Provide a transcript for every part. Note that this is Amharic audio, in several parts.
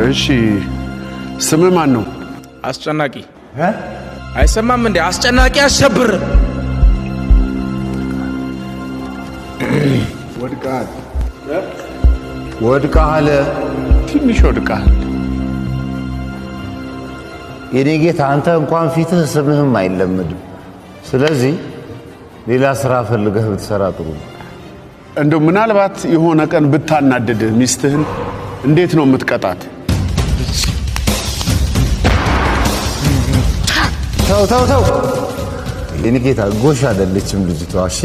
እሺ ስም ማን ነው? አስጨናቂ አይሰማም እንዴ? አስጨናቂ አሸብር ወድቃል ትንሽ ወድቃል። የኔ ጌታ አንተ እንኳን ፊትህ ስምህም አይለምድም። ስለዚህ ሌላ ስራ ፈልገህ ብትሰራ ጥሩ ነው። እንደው ምናልባት የሆነ ቀን ብታናደድህ ሚስትህን እንዴት ነው የምትቀጣት? ተው የኔ ጌታ ጎሽ አይደለችም ልጅቷ። እሺ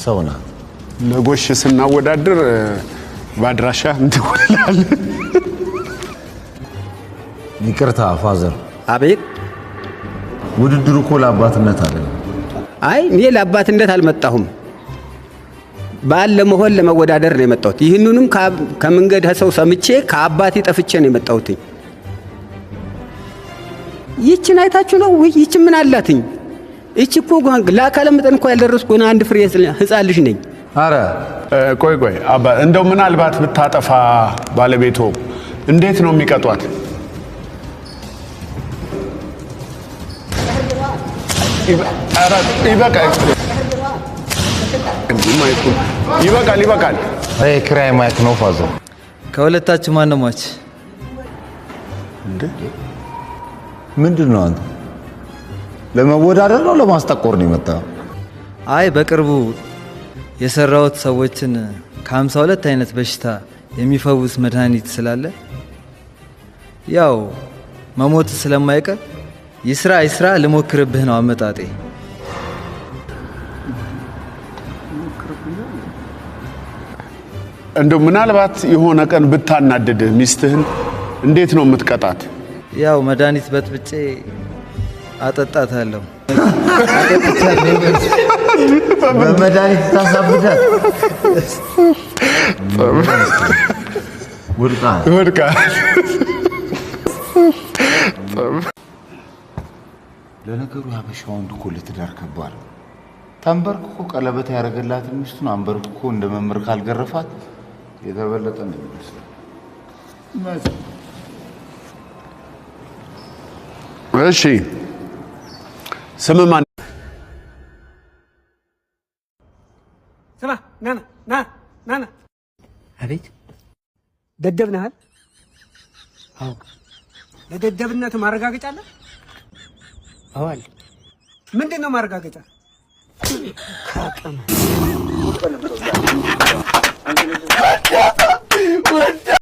ሰው ናት። ለጎሽ ስናወዳድር ባድራሻ እንትወላል። ይቅርታ ፋዘር። አቤት። ውድድሩ እኮ ለአባትነት አይደለም። አይ እኔ ለአባትነት አልመጣሁም። ባል ለመሆን ለመወዳደር ነው የመጣሁት። ይህንንም ከመንገድ ሰው ሰምቼ ከአባቴ ጠፍቼ ነው የመጣሁት። ይችን አይታችሁ ነው ወይ? ይች ምን አላትኝ? እቺ እኮ ለአካለ መጠን እኮ ያልደረስኩ ገና አንድ ፍሬ ህፃን ልጅ ነኝ። አረ ቆይ አባ እንደው ምናልባት ብታጠፋ ባለቤቶ እንዴት ነው የሚቀጧት? ይበቃል። አይ ክራይ ማይክ ነው ፋዘር። ከሁለታችሁ ማን ነው ሟች? እንዴ ምንድነው አንተ? ለመወዳደር ነው ለማስጠቆር ነው የመጣው? አይ በቅርቡ የሰራውት ሰዎችን ከ52 አይነት በሽታ የሚፈውስ መድኃኒት ስላለ ያው መሞት ስለማይቀር ይስራ ልሞክርብህ ነው አመጣጤ። እንደው ምናልባት የሆነ ቀን ብታናደድህ ሚስትህን እንዴት ነው የምትቀጣት? ያው መድኃኒት በጥብጬ አጠጣታለሁ። በመድኃኒት ታሳብዳት። ወድቃል። ለነገሩ ያበሻ ወንድ እኮ ለትዳር ከባድ ነው። ተንበርክኮ ቀለበት ያደረገላት ሚስቱን አንበርክኮ እንደ መምህር ካልገረፋት የተበለጠ ነው የሚመስለው። እሺ ስም ማን? ስማ ና አቤት። ደደብ ነህ? አዎ። ለደደብነት ማረጋገጫ አለ? አዎ አለ። ምንድን ነው ማረጋገጫ?